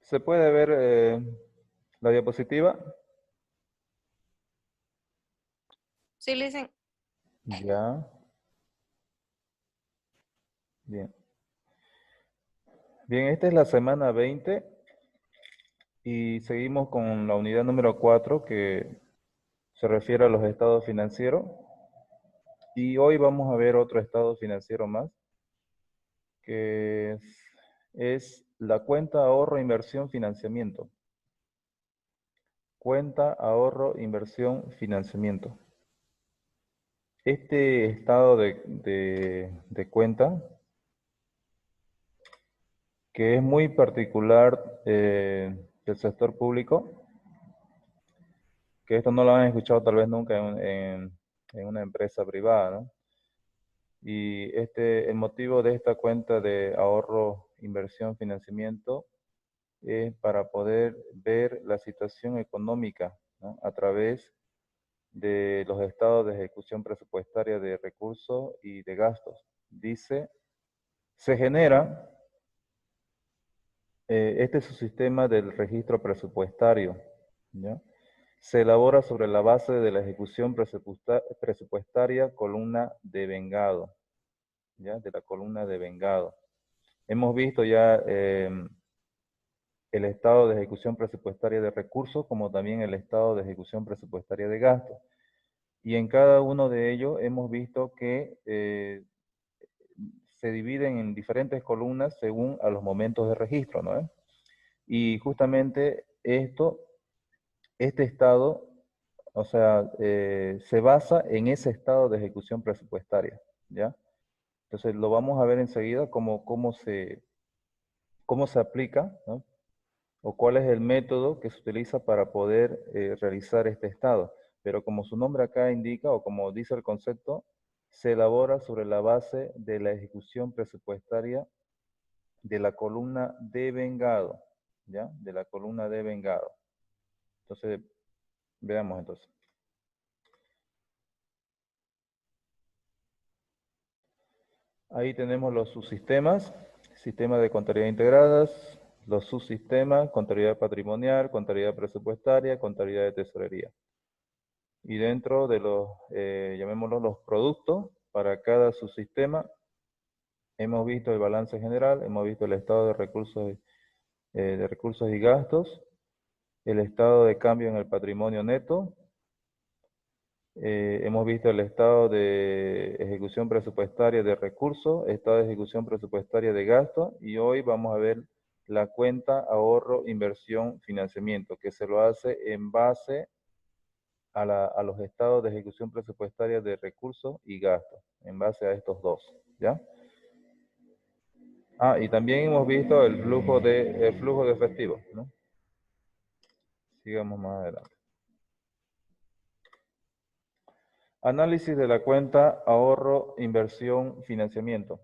¿Se puede ver la diapositiva? Sí, listen. Ya. Bien. Bien, esta es la semana 20 y seguimos con la unidad número 4 que se refiere a los estados financieros. Y hoy vamos a ver otro estado financiero más, que es la cuenta ahorro, inversión, financiamiento. Cuenta ahorro, inversión, financiamiento. Este estado de cuenta, que es muy particular del sector público, que esto no lo han escuchado tal vez nunca en una empresa privada, ¿no? Y el motivo de esta cuenta de ahorro, inversión, financiamiento es para poder ver la situación económica, ¿no? A través de los estados de ejecución presupuestaria de recursos y de gastos. Dice, se genera, este es su sistema del registro presupuestario, ¿ya? Se elabora sobre la base de la ejecución presupuestaria columna de vengado, ¿ya? De la columna de vengado. Hemos visto ya el estado de ejecución presupuestaria de recursos como también el estado de ejecución presupuestaria de gastos. Y en cada uno de ellos hemos visto que se dividen en diferentes columnas según a los momentos de registro, ¿no? Y justamente este estado, o sea, se basa en ese estado de ejecución presupuestaria, ¿ya? Entonces lo vamos a ver enseguida cómo se aplica, ¿no? O cuál es el método que se utiliza para poder realizar este estado. Pero como su nombre acá indica, o como dice el concepto, se elabora sobre la base de la ejecución presupuestaria de la columna de vengado, ¿ya? De la columna de vengado. Entonces, veamos entonces. Ahí tenemos los subsistemas, sistema de contabilidad integradas, los subsistemas, contabilidad patrimonial, contabilidad presupuestaria, contabilidad de tesorería. Y dentro de los, llamémoslo los productos, para cada subsistema, hemos visto el balance general, hemos visto el estado de recursos y gastos, el estado de cambio en el patrimonio neto, hemos visto el estado de ejecución presupuestaria de recursos, estado de ejecución presupuestaria de gastos, y hoy vamos a ver la cuenta ahorro, inversión, financiamiento, que se lo hace en base a los estados de ejecución presupuestaria de recursos y gastos, en base a estos dos, ¿ya? Ah, y también hemos visto el flujo de efectivo, ¿no? Sigamos más adelante. Análisis de la cuenta ahorro, inversión, financiamiento.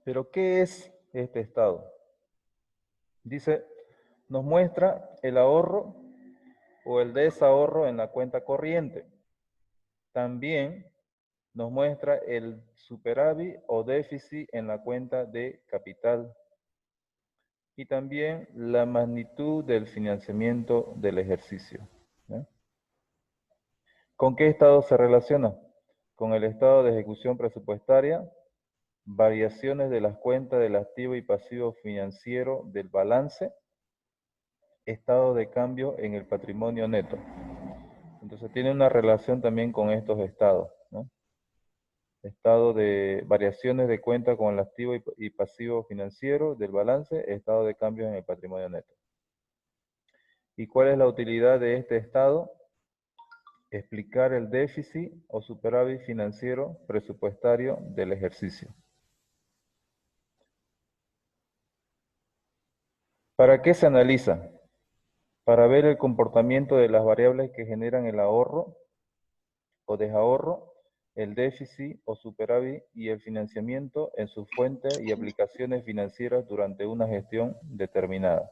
Pero, ¿qué es este estado? Dice, nos muestra el ahorro o el desahorro en la cuenta corriente. También nos muestra el superávit o déficit en la cuenta de capital. Y también la magnitud del financiamiento del ejercicio, ¿ya? ¿Con qué estado se relaciona? Con el estado de ejecución presupuestaria, variaciones de las cuentas del activo y pasivo financiero del balance, estado de cambio en el patrimonio neto. Entonces tiene una relación también con estos estados, ¿no? Estado de variaciones de cuenta con el activo y pasivo financiero del balance, estado de cambio en el patrimonio neto. ¿Y cuál es la utilidad de este estado? Explicar el déficit o superávit financiero presupuestario del ejercicio. ¿Para qué se analiza? Para ver el comportamiento de las variables que generan el ahorro o desahorro, el déficit o superávit y el financiamiento en sus fuentes y aplicaciones financieras durante una gestión determinada.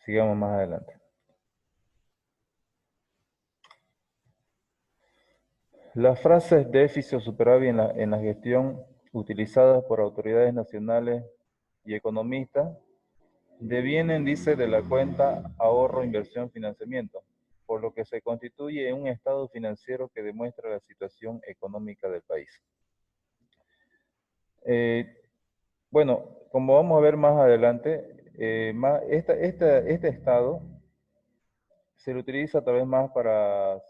Sigamos más adelante. Las frases déficit o superávit en la gestión utilizadas por autoridades nacionales y economistas devienen, dice, de la cuenta ahorro, inversión, financiamiento, por lo que se constituye un estado financiero que demuestra la situación económica del país. Bueno, como vamos a ver más adelante, este estado se lo utiliza tal vez más para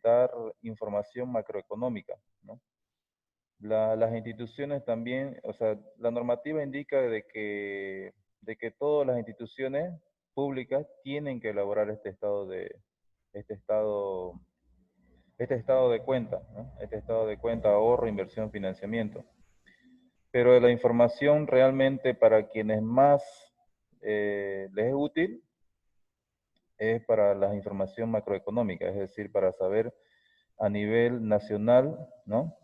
dar información macroeconómica, ¿no? Las instituciones también, o sea, la normativa indica de que todas las instituciones públicas tienen que elaborar este estado, este estado de cuenta, ¿no? Este estado de cuenta, ahorro, inversión, financiamiento. Pero la información realmente para quienes más les es útil es para la información macroeconómica, es decir, para saber a nivel nacional, ¿no?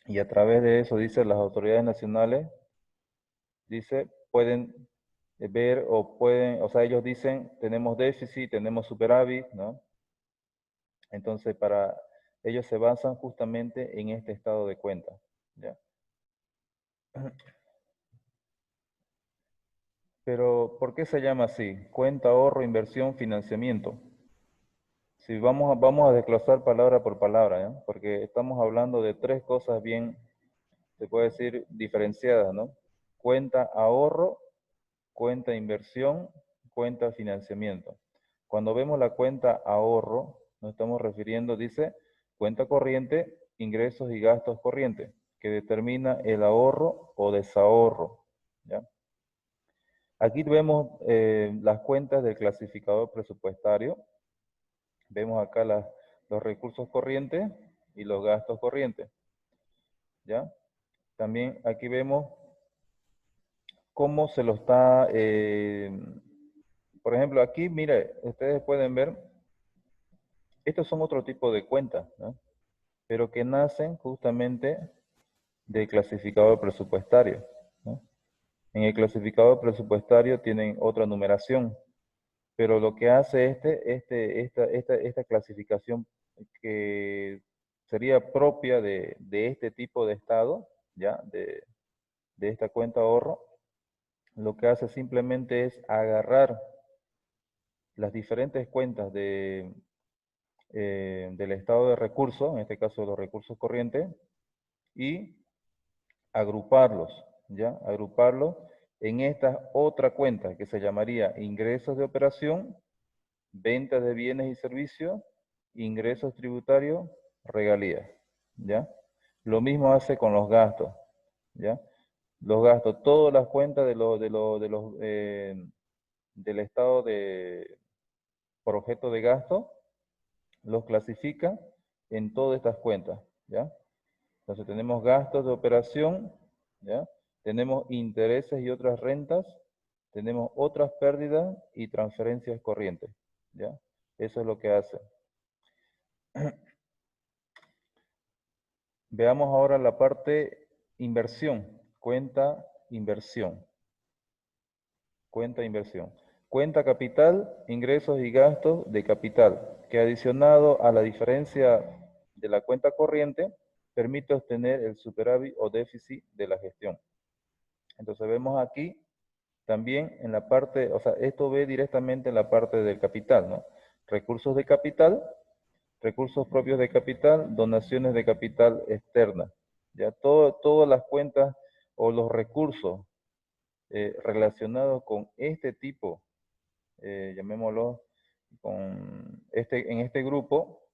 Y a través de eso, dice, las autoridades nacionales, dice, pueden ver o pueden, o sea, ellos dicen, tenemos déficit, tenemos superávit, ¿no? Entonces, ellos se basan justamente en este estado de cuenta, ¿ya? Pero, ¿por qué se llama así? Cuenta, ahorro, inversión, financiamiento. Si vamos a desglosar palabra por palabra, ¿ya? Porque estamos hablando de tres cosas bien, se puede decir, diferenciadas, ¿no? Cuenta ahorro, cuenta inversión, cuenta financiamiento. Cuando vemos la cuenta ahorro, nos estamos refiriendo, dice, cuenta corriente, ingresos y gastos corrientes, que determina el ahorro o desahorro, ¿ya? Aquí vemos las cuentas del clasificador presupuestario. Vemos acá los recursos corrientes y los gastos corrientes, ¿ya? También aquí vemos cómo se lo está, por ejemplo, aquí, mire, ustedes pueden ver, estos son otro tipo de cuentas, ¿no? Pero que nacen justamente del clasificador presupuestario, ¿no? En el clasificador presupuestario tienen otra numeración, pero lo que hace esta clasificación que sería propia de este tipo de estado, ¿ya? De esta cuenta ahorro, lo que hace simplemente es agarrar las diferentes cuentas del estado de recursos, en este caso los recursos corrientes, y agruparlos, ¿ya? Agruparlos en esta otra cuenta que se llamaría ingresos de operación, ventas de bienes y servicios, ingresos tributarios, regalías, ¿ya? Lo mismo hace con los gastos, ¿ya? Los gastos, todas las cuentas del estado por objeto de gasto, los clasifica en todas estas cuentas, ¿ya? Entonces tenemos gastos de operación, ¿ya? Tenemos intereses y otras rentas, tenemos otras pérdidas y transferencias corrientes, ¿ya? Eso es lo que hace. Veamos ahora la parte inversión, cuenta inversión. Cuenta inversión. Cuenta capital, ingresos y gastos de capital, que adicionado a la diferencia de la cuenta corriente, permite obtener el superávit o déficit de la gestión. Entonces vemos aquí también en la parte, o sea, esto ve directamente en la parte del capital, ¿no? Recursos de capital, recursos propios de capital, donaciones de capital externa. Ya todas las cuentas o los recursos relacionados con este tipo, llamémoslo, en este grupo,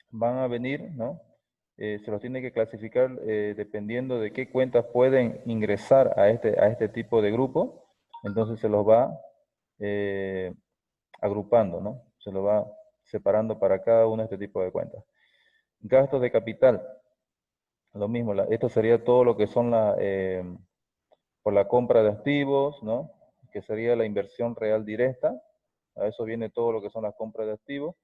van a venir, ¿no? Se los tiene que clasificar dependiendo de qué cuentas pueden ingresar a este tipo de grupo, entonces se los va agrupando, ¿no? Se los va separando para cada uno de este tipo de cuentas. Gastos de capital, lo mismo, esto sería todo lo que son por la compra de activos, ¿no? Que sería la inversión real directa, a eso viene todo lo que son las compras de activos,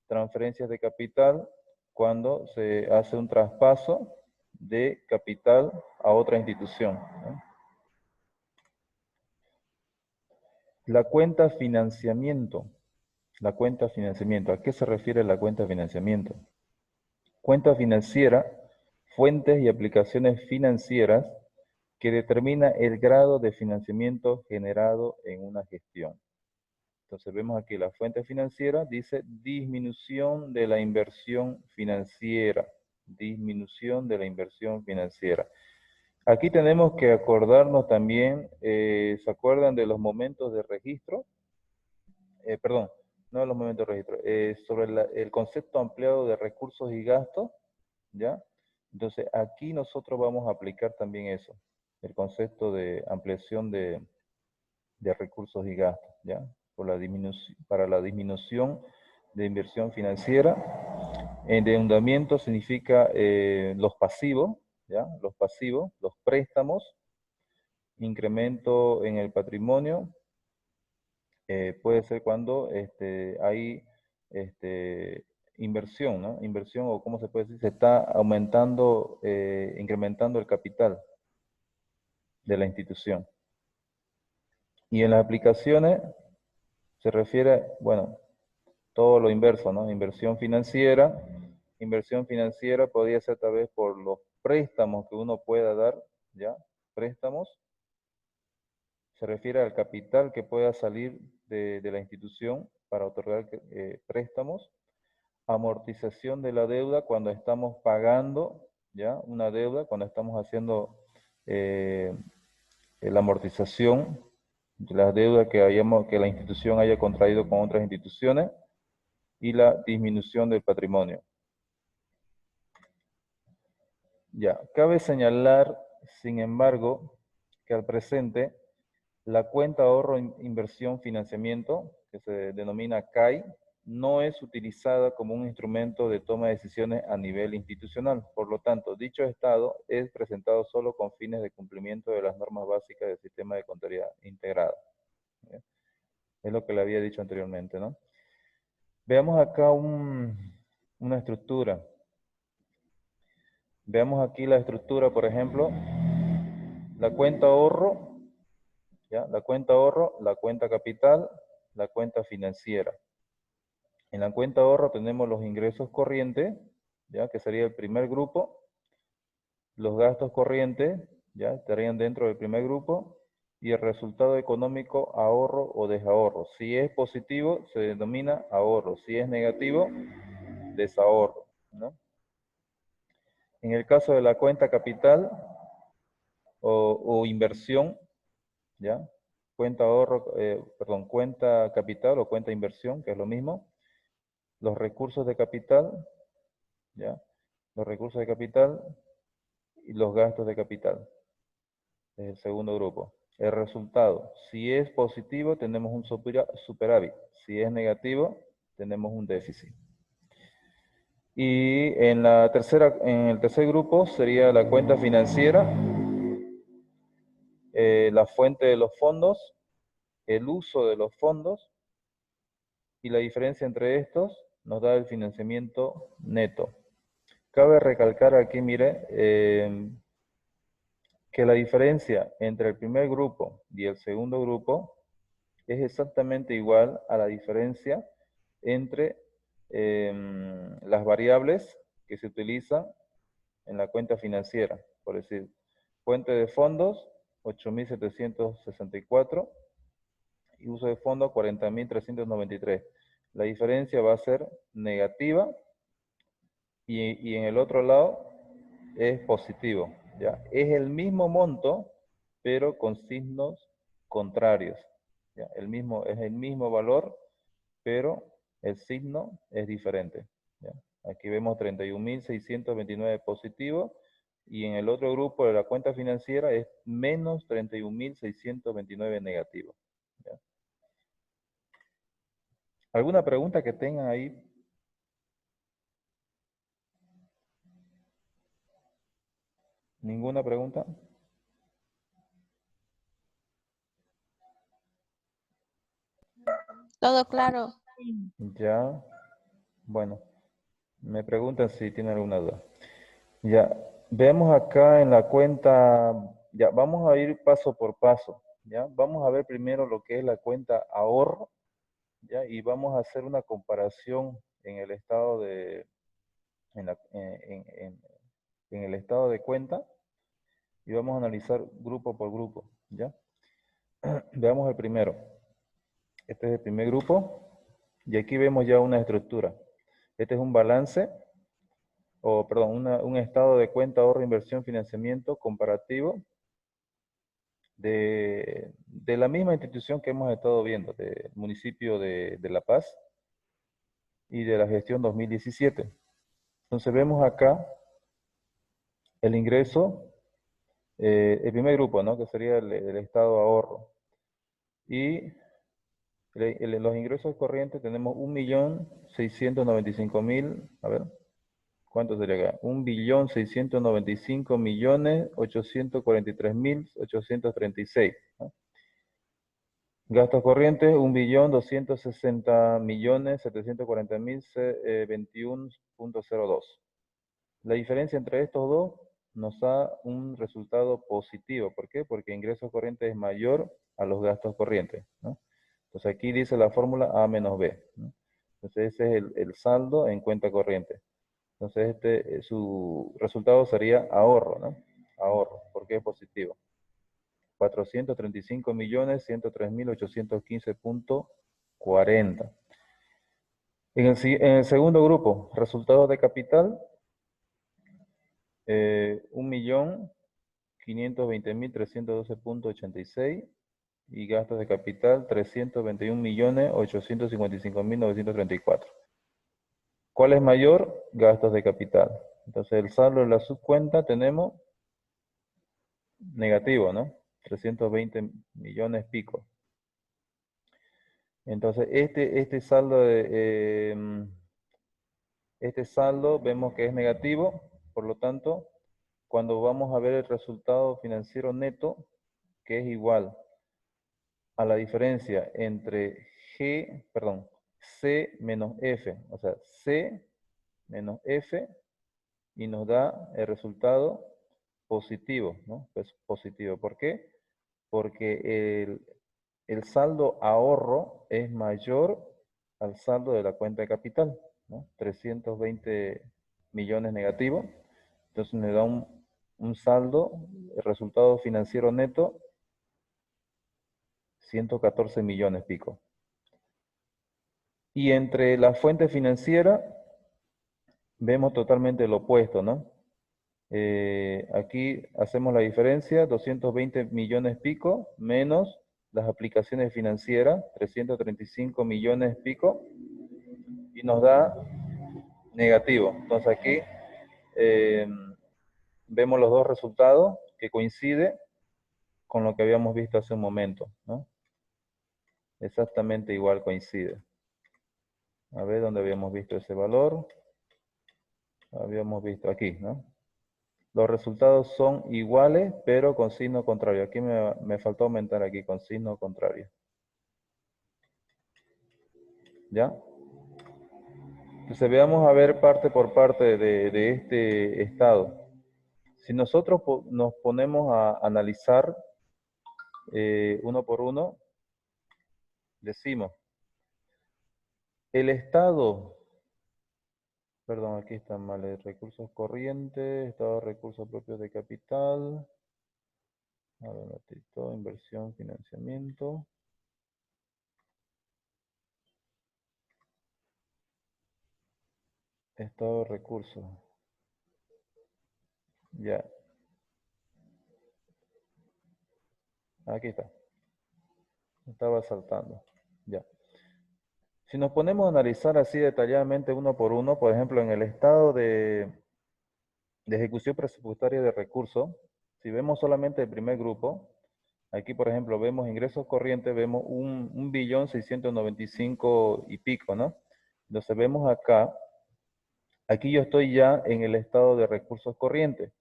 transferencias de capital, cuando se hace un traspaso de capital a otra institución, ¿no? La cuenta financiamiento. La cuenta financiamiento. ¿A qué se refiere la cuenta financiamiento? Cuenta financiera fuentes y aplicaciones financieras que determina el grado de financiamiento generado en una gestión. Entonces vemos aquí la fuente financiera, dice disminución de la inversión financiera, disminución de la inversión financiera. Aquí tenemos que acordarnos también, ¿se acuerdan de los momentos de registro? Perdón, no de los momentos de registro, sobre el concepto ampliado de recursos y gastos, ¿ya? Entonces aquí nosotros vamos a aplicar también eso, el concepto de ampliación de recursos y gastos, ¿ya? Para la disminución de inversión financiera. Endeudamiento significa los pasivos, ¿ya? Los pasivos, los préstamos, incremento en el patrimonio, puede ser cuando hay inversión, ¿no? Inversión, o cómo se puede decir, se está aumentando, incrementando el capital de la institución. Y en las aplicaciones se refiere, bueno, todo lo inverso, ¿no? Inversión financiera. Inversión financiera podría ser tal vez por los préstamos que uno pueda dar, ¿ya? Préstamos. Se refiere al capital que pueda salir de la institución para otorgar préstamos. Amortización de la deuda cuando estamos pagando, ¿ya? Una deuda, cuando estamos haciendo la amortización de las deudas que la institución haya contraído con otras instituciones, y la disminución del patrimonio. Ya, cabe señalar, sin embargo, que al presente la cuenta ahorro inversión financiamiento, que se denomina CAI, no es utilizada como un instrumento de toma de decisiones a nivel institucional. Por lo tanto, dicho estado es presentado solo con fines de cumplimiento de las normas básicas del sistema de contabilidad integrada. Es lo que le había dicho anteriormente, ¿no? Veamos acá una estructura. Veamos aquí la estructura, por ejemplo, la cuenta ahorro, ¿ya? La cuenta ahorro, la cuenta capital, la cuenta financiera. En la cuenta ahorro tenemos los ingresos corrientes, ¿ya? Que sería el primer grupo. Los gastos corrientes, ¿ya? Estarían dentro del primer grupo. Y el resultado económico, ahorro o desahorro. Si es positivo, se denomina ahorro. Si es negativo, desahorro, ¿no? En el caso de la cuenta capital o inversión, ¿ya? Cuenta ahorro, perdón, cuenta capital o cuenta inversión, que es lo mismo. Los recursos de capital, ¿ya? Los recursos de capital y los gastos de capital. Es el segundo grupo. El resultado, si es positivo, tenemos un superávit. Si es negativo, tenemos un déficit. Y en el tercer grupo sería la cuenta financiera, la fuente de los fondos, el uso de los fondos, y la diferencia entre estos nos da el financiamiento neto. Cabe recalcar aquí, mire, que la diferencia entre el primer grupo y el segundo grupo es exactamente igual a la diferencia entre las variables que se utilizan en la cuenta financiera. Por decir, fuente de fondos, 8.764, y uso de fondos, 40.393. La diferencia va a ser negativa, y en el otro lado es positivo, ¿ya? Es el mismo monto, pero con signos contrarios, ¿ya? Es el mismo valor, pero el signo es diferente, ¿ya? Aquí vemos 31.629 positivo, y en el otro grupo de la cuenta financiera es menos 31.629 negativo, ¿ya? ¿Alguna pregunta que tengan ahí? ¿Ninguna pregunta? Todo claro. Ya, bueno, me preguntan si tienen alguna duda. Ya, vemos acá en la cuenta, ya, vamos a ir paso por paso, ya. Vamos a ver primero lo que es la cuenta ahorro, ya, y vamos a hacer una comparación en el estado de, en en el estado de cuenta y vamos a analizar grupo por grupo, ¿ya? Veamos el primero. Este es el primer grupo y aquí vemos ya una estructura. Este es un balance, o perdón, un estado de cuenta, ahorro, inversión, financiamiento comparativo de la misma institución que hemos estado viendo, del municipio de La Paz y de la gestión 2017. Entonces vemos acá el ingreso, el primer grupo, ¿no? Que sería el estado de ahorro. Y los ingresos corrientes tenemos 1.695.000, a ver, ¿cuánto sería acá? 1.695.843.836, ¿no? Gastos corrientes, 1.260.740.021.02. La diferencia entre estos dos nos da un resultado positivo. ¿Por qué? Porque ingresos corrientes es mayor a los gastos corrientes, ¿no? Entonces aquí dice la fórmula A menos B, ¿no? Entonces ese es el saldo en cuenta corriente. Entonces su resultado sería ahorro, ¿no? Ahorro, porque es positivo. 435.103.815.40. En el segundo grupo, resultados de capital, 1.520.312.86 y gastos de capital 321.855.934. ¿Cuál es mayor? Gastos de capital. Entonces el saldo de la subcuenta tenemos negativo, ¿no? 320 millones pico. Entonces este saldo vemos que es negativo, por lo tanto, cuando vamos a ver el resultado financiero neto, que es igual a la diferencia entre C menos F, o sea, C menos F, y nos da el resultado positivo, ¿no? Pues positivo. ¿Por qué? Porque el saldo ahorro es mayor al saldo de la cuenta de capital, ¿no? 320 millones negativo. Entonces me da un saldo, el resultado financiero neto, 114 millones pico. Y entre la fuente financiera vemos totalmente lo opuesto, ¿no? Aquí hacemos la diferencia, 220 millones pico menos las aplicaciones financieras, 335 millones pico, y nos da negativo. Entonces aquí eh, vemos los dos resultados que coinciden con lo que habíamos visto hace un momento, ¿no? Exactamente igual coincide. A ver dónde habíamos visto ese valor. Habíamos visto aquí, ¿no? Los resultados son iguales, pero con signo contrario. Aquí me faltó aumentar aquí con signo contrario. ¿Ya? Entonces veamos a ver parte por parte de este estado. Si nosotros nos ponemos a analizar uno por uno, decimos, el estado, perdón, aquí está mal, recursos corrientes, estado de recursos propios de capital, a ver, ratito, inversión, financiamiento, estado de recursos, ya, aquí está, estaba saltando, ya. Si nos ponemos a analizar así detalladamente uno por uno, por ejemplo, en el estado de ejecución presupuestaria de recursos, si vemos solamente el primer grupo, aquí por ejemplo vemos ingresos corrientes, vemos 1.695.000 y pico, ¿no? Entonces vemos acá, aquí yo estoy ya en el estado de recursos corrientes,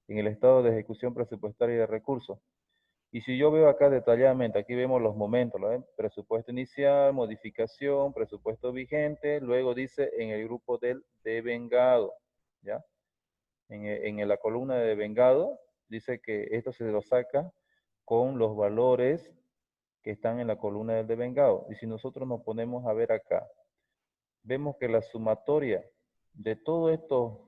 en el estado de ejecución presupuestaria de recursos. Y si yo veo acá detalladamente, aquí vemos los momentos, ¿no? Presupuesto inicial, modificación, presupuesto vigente, luego dice en el grupo del devengado, ¿ya? En la columna de devengado dice que esto se lo saca con los valores que están en la columna del devengado. Y si nosotros nos ponemos a ver acá, vemos que la sumatoria de todos estos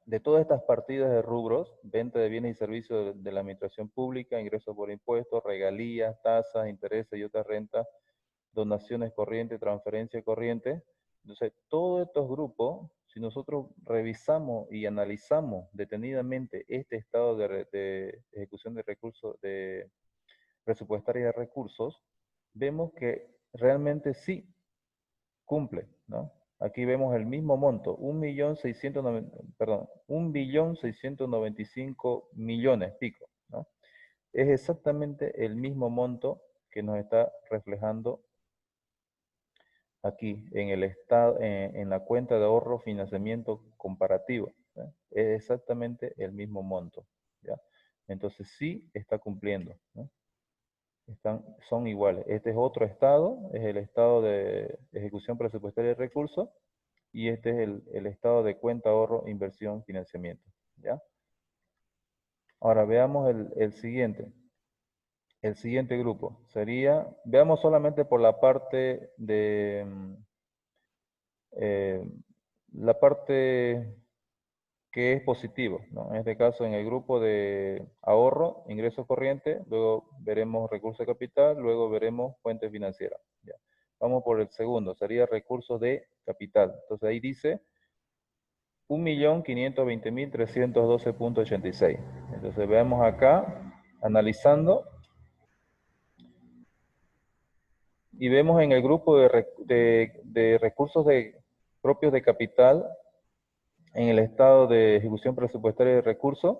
de todas estas partidas de rubros, venta de bienes y servicios de la administración pública, ingresos por impuestos, regalías, tasas, intereses y otras rentas, donaciones corrientes, transferencia corriente. Entonces, todos estos grupos, si nosotros revisamos y analizamos detenidamente este estado de ejecución de recursos, de presupuestaria de recursos, vemos que realmente sí cumple, ¿no? Aquí vemos el mismo monto, 1.695.000.000 pico, ¿no? Es exactamente el mismo monto que nos está reflejando aquí en el estado, en la cuenta de ahorro financiamiento comparativo, ¿ya? Es exactamente el mismo monto, ¿ya? Entonces sí está cumpliendo, ¿no? Son iguales. Este es otro estado, es el estado de ejecución presupuestaria de recursos, y este es el estado de cuenta ahorro, inversión, financiamiento, ¿ya? Ahora veamos el siguiente. El siguiente grupo sería, veamos solamente por la parte de, eh, la parte que es positivo, ¿no? En este caso, en el grupo de ahorro, ingresos corrientes, luego veremos recursos de capital, luego veremos fuentes financieras, ¿ya? Vamos por el segundo, sería recursos de capital. Entonces ahí dice 1.520.312.86. Entonces veamos acá, analizando, y vemos en el grupo de recursos propios de capital, en el estado de ejecución presupuestaria de recursos,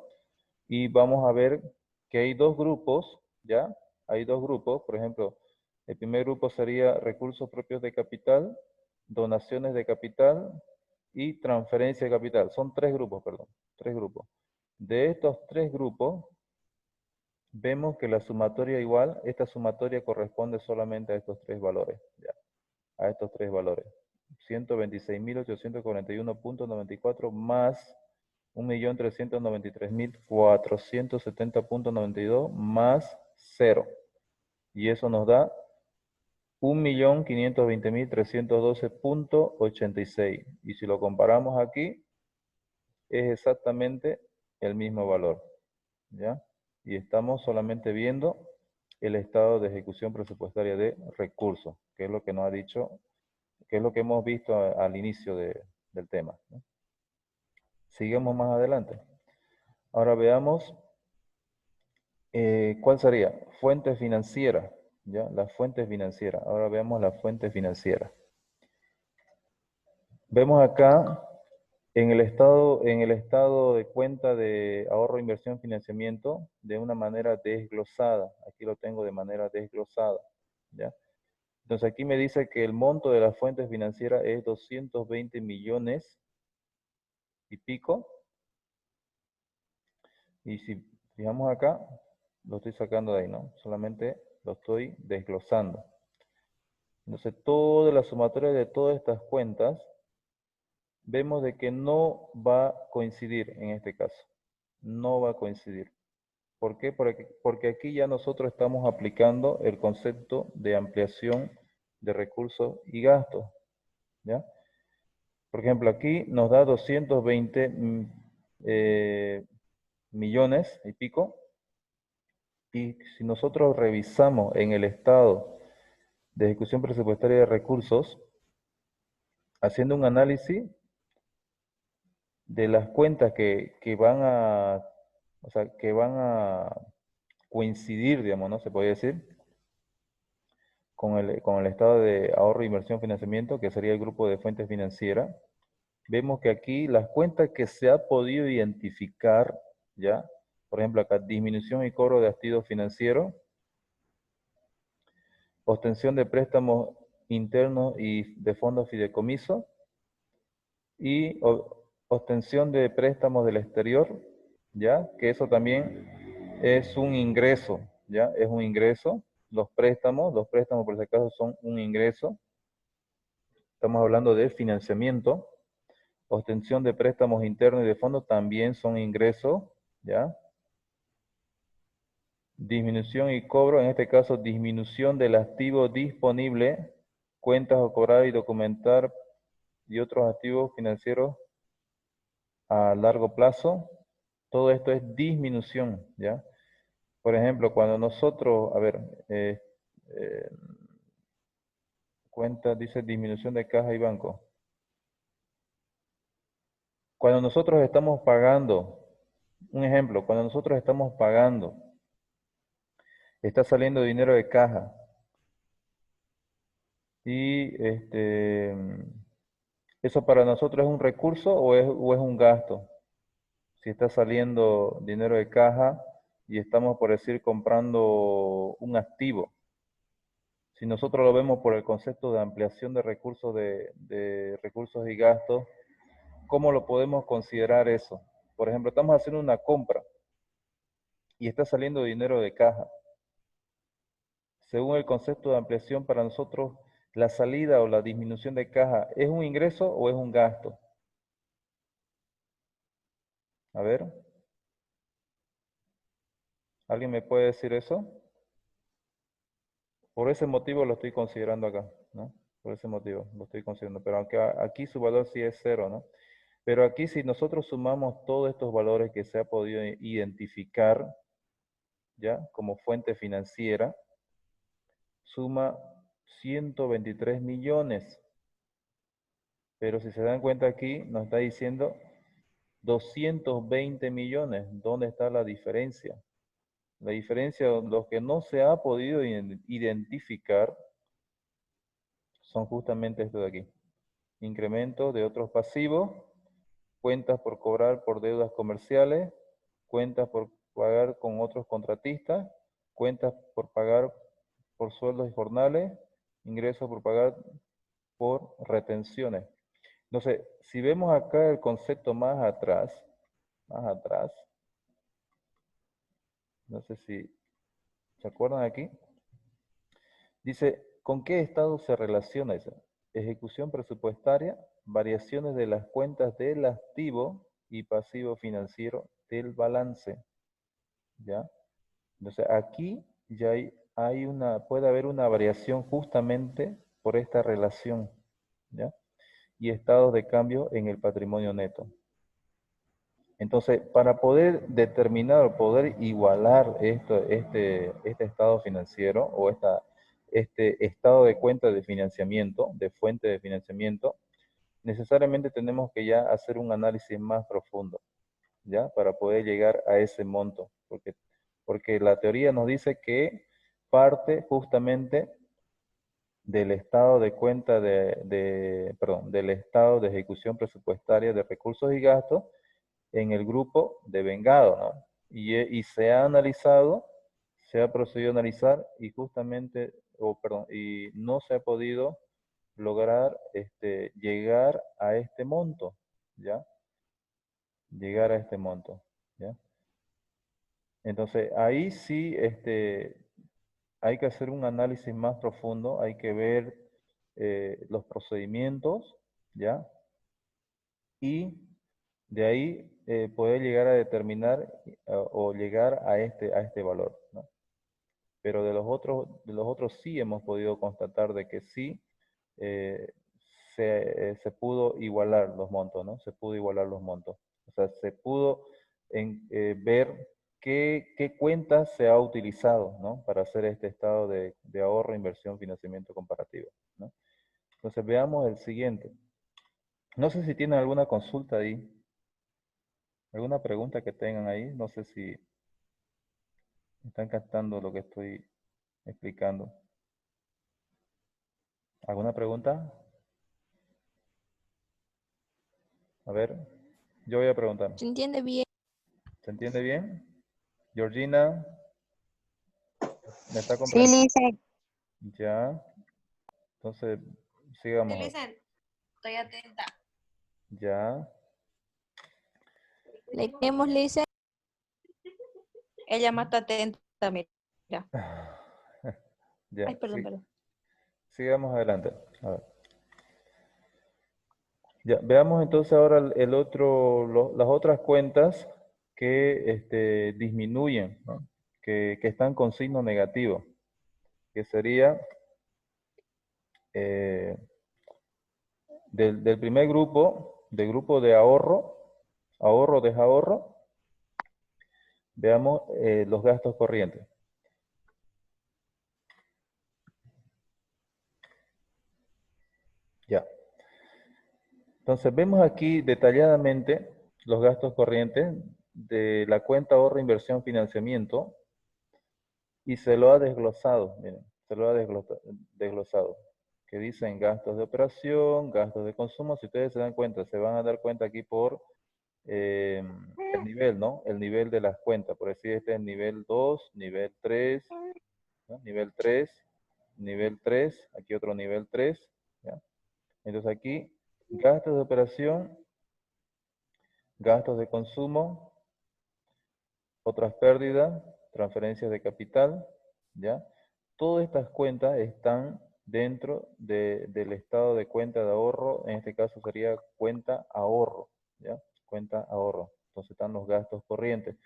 y vamos a ver que hay dos grupos, ¿ya? Hay dos grupos, por ejemplo, el primer grupo sería recursos propios de capital, donaciones de capital y transferencia de capital. Son tres grupos, perdón, tres grupos. De estos tres grupos, vemos que la sumatoria igual, esta sumatoria corresponde solamente a estos tres valores, ¿ya? A estos tres valores. 126.841.94 más 1.393.470.92 más 0. Y eso nos da 1.520.312.86. Y si lo comparamos aquí, es exactamente el mismo valor, ¿ya? Y estamos solamente viendo el estado de ejecución presupuestaria de recursos, que es lo que nos ha dicho, que es lo que hemos visto al inicio del tema, ¿no? Sigamos más adelante. Ahora veamos ¿cuál sería? Fuente financiera, ¿ya? La fuente financiera. Ahora veamos la fuente financiera. Vemos acá en el estado de cuenta de ahorro, inversión, financiamiento, de una manera desglosada. Aquí lo tengo de manera desglosada, ¿ya? Entonces aquí me dice que el monto de la fuente financiera es 220 millones y pico. Y si fijamos acá, lo estoy sacando de ahí, ¿no? Solamente lo estoy desglosando. Entonces, toda la sumatoria de todas estas cuentas, vemos de que no va a coincidir en este caso. No va a coincidir. ¿Por qué? Porque aquí ya nosotros estamos aplicando el concepto de ampliación de recursos y gastos, ¿ya? Por ejemplo, aquí nos da 220 millones y pico. Y si nosotros revisamos en el estado de ejecución presupuestaria de recursos, haciendo un análisis de las cuentas que van a, o sea, que van a coincidir, digamos, ¿no? Se puede decir, con el estado de ahorro, inversión, financiamiento, que sería el grupo de fuentes financieras. Vemos que aquí las cuentas que se ha podido identificar, ¿ya? Por ejemplo, acá disminución y cobro de activos financieros, obtención de préstamos internos y de fondos fideicomiso, y obtención de préstamos del exterior, ¿ya? Que eso también es un ingreso, ¿ya? Es un ingreso. Los préstamos por si acaso son un ingreso. Estamos hablando de financiamiento. Obtención de préstamos internos y de fondos también son ingresos, ¿ya? Disminución y cobro, en este caso disminución del activo disponible, cuentas a cobrar y documentar y otros activos financieros a largo plazo, todo esto es disminución, ¿ya? Por ejemplo, cuando nosotros, a ver, eh, cuenta, dice disminución de caja y banco. Cuando nosotros estamos pagando, un ejemplo, cuando nosotros estamos pagando, está saliendo dinero de caja y ¿eso para nosotros es un recurso o es un gasto? Si está saliendo dinero de caja y estamos, por decir, comprando un activo. Si nosotros lo vemos por el concepto de ampliación de recursos y gastos, ¿cómo lo podemos considerar eso? Por ejemplo, estamos haciendo una compra y está saliendo dinero de caja. Según el concepto de ampliación, para nosotros, la salida o la disminución de caja, ¿es un ingreso o es un gasto? A ver, ¿alguien me puede decir eso? Por ese motivo lo estoy considerando acá, ¿no? Por ese motivo lo estoy considerando. Pero aunque aquí su valor sí es cero, ¿no? Pero aquí si nosotros sumamos todos estos valores que se ha podido identificar, ¿ya? Como fuente financiera, suma 123 millones. Pero si se dan cuenta aquí, nos está diciendo 220 millones. ¿Dónde está la diferencia? La diferencia, lo que no se ha podido identificar, son justamente estos de aquí. Incremento de otros pasivos, cuentas por cobrar por deudas comerciales, cuentas por pagar con otros contratistas, cuentas por pagar por sueldos y jornales, ingresos por pagar por retenciones. Entonces, si vemos acá el concepto más atrás, no sé si se acuerdan aquí, dice, ¿con qué estado se relaciona eso? Ejecución presupuestaria, variaciones de las cuentas del activo y pasivo financiero del balance, ¿ya? Entonces, aquí ya puede haber una variación justamente por esta relación, ¿ya? Y estados de cambio en el patrimonio neto. Entonces, para poder determinar o poder igualar este estado financiero o este estado de cuenta de financiamiento, de fuente de financiamiento, necesariamente tenemos que ya hacer un análisis más profundo, ¿ya? Para poder llegar a ese monto, porque la teoría nos dice que parte justamente del estado de cuenta perdón, del estado de ejecución presupuestaria de recursos y gastos en el grupo de vengado, ¿no? Y se ha analizado, se ha procedido a analizar y justamente, perdón, y no se ha podido lograr llegar a este monto, ¿ya? Llegar a este monto, ¿ya? Entonces, ahí sí hay que hacer un análisis más profundo, hay que ver los procedimientos, ¿ya? Y de ahí poder llegar a determinar o llegar a este valor, ¿no? Pero de los otros sí hemos podido constatar de que sí eh, se pudo igualar los montos, ¿no? Se pudo igualar los montos. O sea, se pudo ver qué cuenta se ha utilizado, ¿no? Para hacer este estado de ahorro, inversión, financiamiento comparativo, ¿no? Entonces veamos el siguiente. No sé si tienen alguna consulta ahí, alguna pregunta que tengan ahí. No sé si están captando lo que estoy explicando. ¿Alguna pregunta? A ver, yo voy a preguntar. ¿Se entiende bien? ¿Se entiende bien? Georgina, ¿me está Sí, comprendiendo? Lisa. Ya. Entonces, Sí, sigamos. Listen, estoy atenta. Ya. Leemos, Listen. Ella más está atenta, mira. Ya. Ay, perdón, perdón. Sigamos adelante. A ver. Ya, veamos entonces ahora las otras cuentas que disminuyen, ¿no? Que están con signo negativo, que sería del primer grupo, del grupo de ahorro, ahorro, desahorro, veamos los gastos corrientes. Ya. Entonces vemos aquí detalladamente los gastos corrientes de la cuenta ahorro, inversión, financiamiento y se lo ha desglosado, miren, se lo ha desglosado, que dicen gastos de operación, gastos de consumo. Si ustedes se dan cuenta, se van a dar cuenta aquí por el nivel, ¿no? El nivel de las cuentas, por decir, este es nivel 2, nivel 3, ¿no? Nivel 3, nivel 3, aquí otro nivel 3, ¿ya? Entonces aquí, gastos de operación, gastos de consumo, otras pérdidas, transferencias de capital, ¿ya? Todas estas cuentas están dentro del estado de cuenta de ahorro, en este caso sería cuenta ahorro, ¿ya? Cuenta ahorro. Entonces están los gastos corrientes.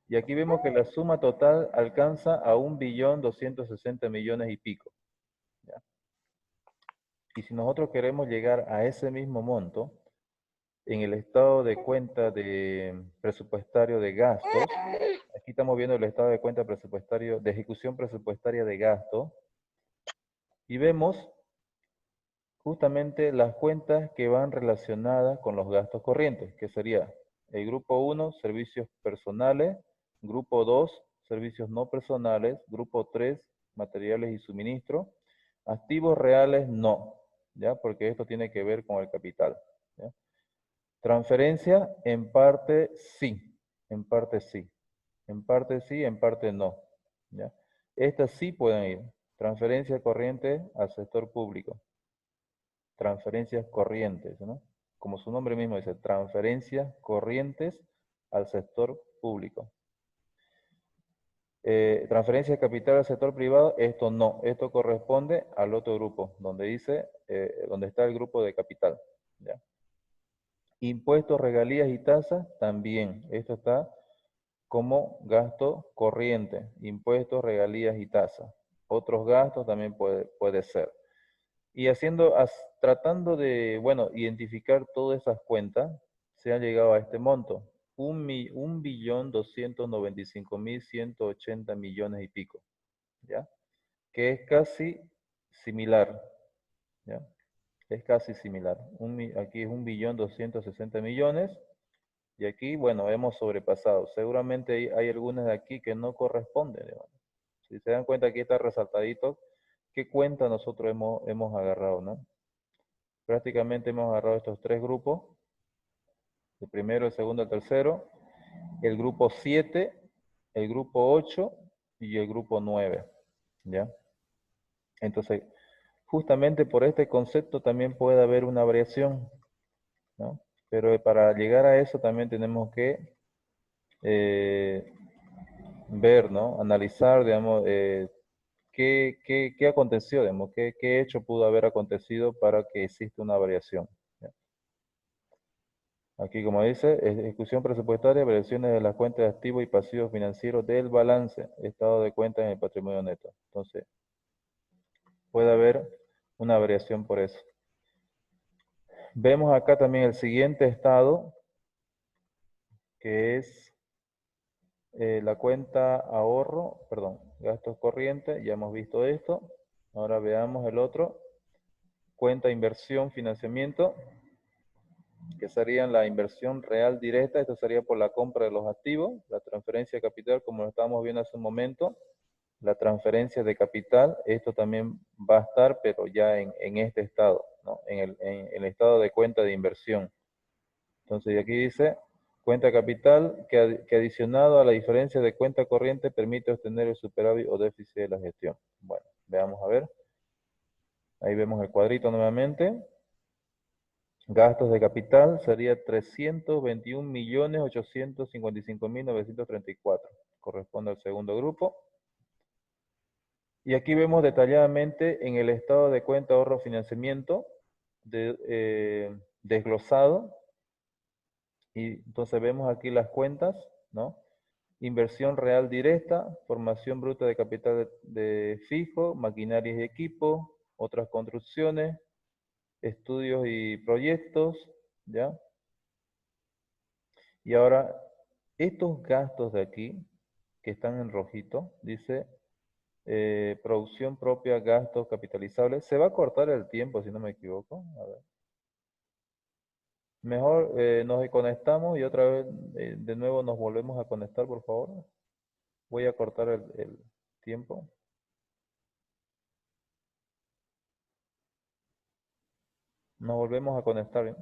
Y aquí vemos que la suma total alcanza a 1.260.000.000 y pico, ¿ya? Y si nosotros queremos llegar a ese mismo monto, en el estado de cuenta de presupuestario de gastos, aquí estamos viendo el estado de cuenta presupuestario, de ejecución presupuestaria de gasto, y vemos justamente las cuentas que van relacionadas con los gastos corrientes, que sería el grupo 1, servicios personales, grupo 2, servicios no personales, grupo 3, materiales y suministro, activos reales no, ¿ya? Porque esto tiene que ver con el capital, ¿ya? Transferencia, en parte sí, en parte sí, en parte sí, en parte no, ¿ya? Estas sí pueden ir. Transferencia corriente al sector público. Transferencias corrientes, ¿no? Como su nombre mismo dice, transferencias corrientes al sector público. Transferencia de capital al sector privado, esto no, esto corresponde al otro grupo, donde dice, donde está el grupo de capital, ¿ya? Impuestos, regalías y tasas, también, esto está como gasto corriente, impuestos, regalías y tasas. Otros gastos también puede ser. Y tratando de, bueno, identificar todas esas cuentas, se ha llegado a este monto, 1.295.180 millones y pico, ¿ya? Que es casi similar, ¿ya? Es casi similar. Aquí es 1.260.000.000 y aquí, bueno, hemos sobrepasado. Seguramente hay algunas de aquí que no corresponden, ¿no? Si se dan cuenta, aquí está resaltadito qué cuenta nosotros hemos agarrado, ¿no? Prácticamente hemos agarrado estos tres grupos, el primero, el segundo, el tercero, el grupo 7, el grupo 8 y el grupo 9, ¿ya? Entonces, justamente por este concepto también puede haber una variación, ¿no? Pero para llegar a eso también tenemos que ver, ¿no? Analizar, digamos, qué aconteció, digamos, qué hecho pudo haber acontecido para que exista una variación, ¿ya? Aquí, como dice, ejecución presupuestaria, variaciones de las cuentas de activos y pasivos financieros del balance, estado de cuenta en el patrimonio neto. Entonces, puede haber una variación por eso. Vemos acá también el siguiente estado, que es la cuenta ahorro, perdón, gastos corrientes, ya hemos visto esto. Ahora veamos el otro, cuenta inversión, financiamiento, que serían la inversión real directa. Esto sería por la compra de los activos, la transferencia de capital, como lo estábamos viendo hace un momento, la transferencia de capital, esto también va a estar, pero ya en este estado, ¿no? En el estado de cuenta de inversión. Entonces, aquí dice, cuenta capital que adicionado a la diferencia de cuenta corriente permite obtener el superávit o déficit de la gestión. Bueno, veamos a ver. Ahí vemos el cuadrito nuevamente. Gastos de capital sería 321.855.934. Corresponde al segundo grupo. Y aquí vemos detalladamente en el estado de cuenta ahorro financiamiento desglosado. Y entonces vemos aquí las cuentas, ¿no? Inversión real directa, formación bruta de capital de fijo, maquinarias y equipos, otras construcciones, estudios y proyectos, ¿ya? Y ahora, estos gastos de aquí, que están en rojito, dice producción propia, gastos capitalizables. Se va a cortar el tiempo, si no me equivoco. A ver. Mejor nos desconectamos y otra vez de nuevo nos volvemos a conectar, por favor. Voy a cortar el tiempo. Nos volvemos a conectar. ¿Eh?